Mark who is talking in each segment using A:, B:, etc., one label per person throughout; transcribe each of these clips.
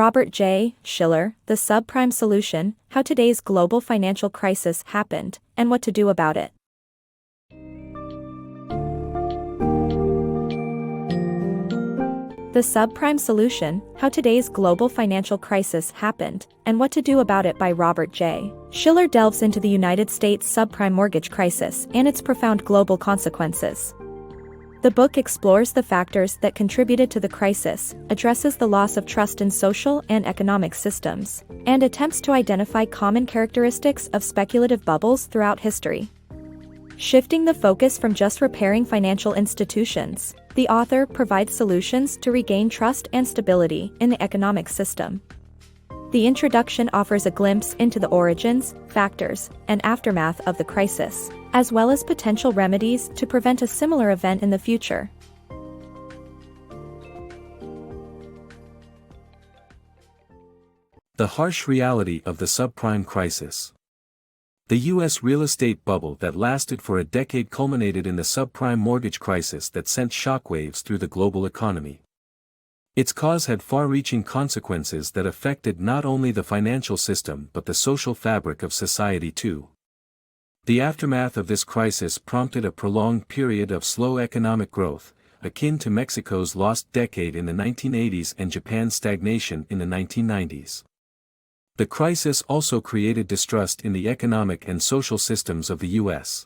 A: Robert J. Shiller, The Subprime Solution, How Today's Global Financial Crisis Happened, and What to Do About It. The Subprime Solution, How Today's Global Financial Crisis Happened, and What to Do About It by Robert J. Shiller delves into the United States subprime mortgage crisis and its profound global consequences. The book explores the factors that contributed to the crisis, addresses the loss of trust in social and economic systems, and attempts to identify common characteristics of speculative bubbles throughout history. Shifting the focus from just repairing financial institutions, the author provides solutions to regain trust and stability in the economic system. The introduction offers a glimpse into the origins, factors, and aftermath of the crisis, as well as potential remedies to prevent a similar event in the future.
B: The harsh reality of the subprime crisis. The U.S. real estate bubble that lasted for a decade culminated in the subprime mortgage crisis that sent shockwaves through the global economy. Its cause had far-reaching consequences that affected not only the financial system but the social fabric of society too. The aftermath of this crisis prompted a prolonged period of slow economic growth, akin to Mexico's lost decade in the 1980s and Japan's stagnation in the 1990s. The crisis also created distrust in the economic and social systems of the U.S.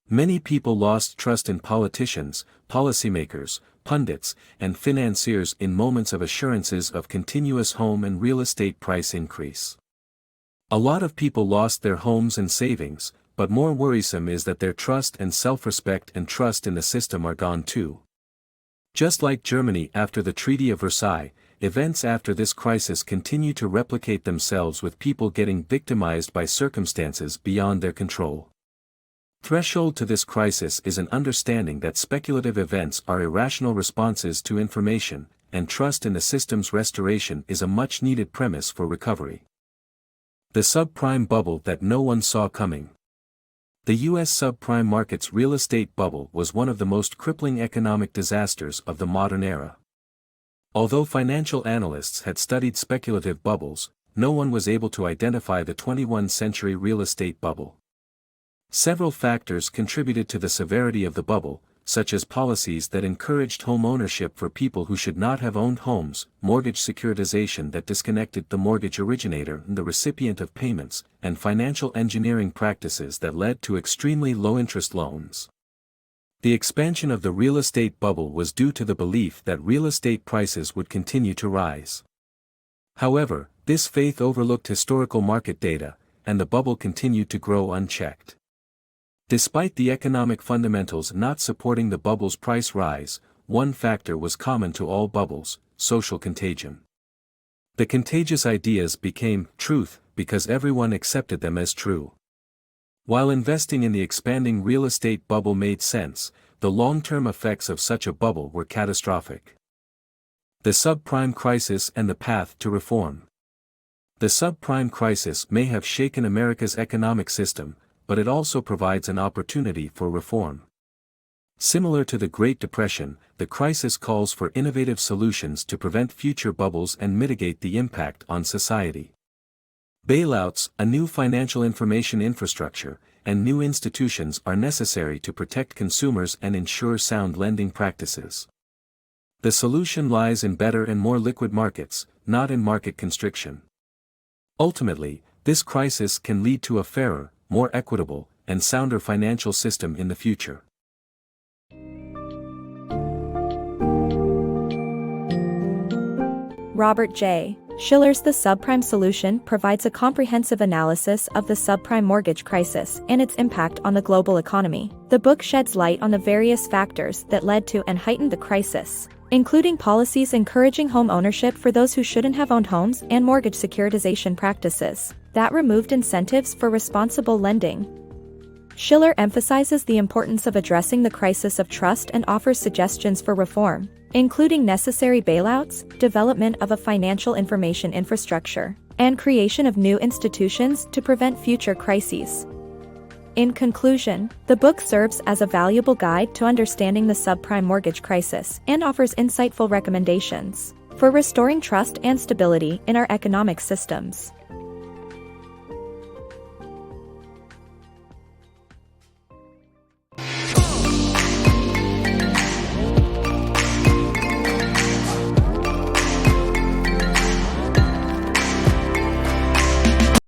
B: Many people lost trust in politicians, policymakers, pundits, and financiers in moments of assurances of continuous home and real estate price increase. A lot of people lost their homes and savings, but more worrisome is that their trust and self-respect and trust in the system are gone too. Just like Germany after the Treaty of Versailles, events after this crisis continue to replicate themselves with people getting victimized by circumstances beyond their control. Threshold to this crisis is an understanding that speculative events are irrational responses to information, and trust in the system's restoration is a much-needed premise for recovery. The subprime bubble that no one saw coming. The U.S. subprime market's real estate bubble was one of the most crippling economic disasters of the modern era. Although financial analysts had studied speculative bubbles, no one was able to identify the 21st-century real estate bubble. Several factors contributed to the severity of the bubble, such as policies that encouraged home ownership for people who should not have owned homes, mortgage securitization that disconnected the mortgage originator and the recipient of payments, and financial engineering practices that led to extremely low-interest loans. The expansion of the real estate bubble was due to the belief that real estate prices would continue to rise. However, this faith overlooked historical market data, and the bubble continued to grow unchecked. Despite the economic fundamentals not supporting the bubble's price rise, one factor was common to all bubbles: social contagion. The contagious ideas became truth because everyone accepted them as true. While investing in the expanding real estate bubble made sense, the long-term effects of such a bubble were catastrophic. The subprime crisis and the path to reform. The subprime crisis may have shaken America's economic system, but it also provides an opportunity for reform. Similar to the Great Depression, the crisis calls for innovative solutions to prevent future bubbles and mitigate the impact on society. Bailouts, a new financial information infrastructure, and new institutions are necessary to protect consumers and ensure sound lending practices. The solution lies in better and more liquid markets, not in market constriction. Ultimately, this crisis can lead to a fairer, more equitable, and sounder financial system in the future.
A: Robert J. Shiller's The Subprime Solution provides a comprehensive analysis of the subprime mortgage crisis and its impact on the global economy. The book sheds light on the various factors that led to and heightened the crisis, including policies encouraging home ownership for those who shouldn't have owned homes and mortgage securitization practices that removed incentives for responsible lending. Shiller emphasizes the importance of addressing the crisis of trust and offers suggestions for reform, including necessary bailouts, development of a financial information infrastructure, and creation of new institutions to prevent future crises. In conclusion, the book serves as a valuable guide to understanding the subprime mortgage crisis and offers insightful recommendations for restoring trust and stability in our economic systems.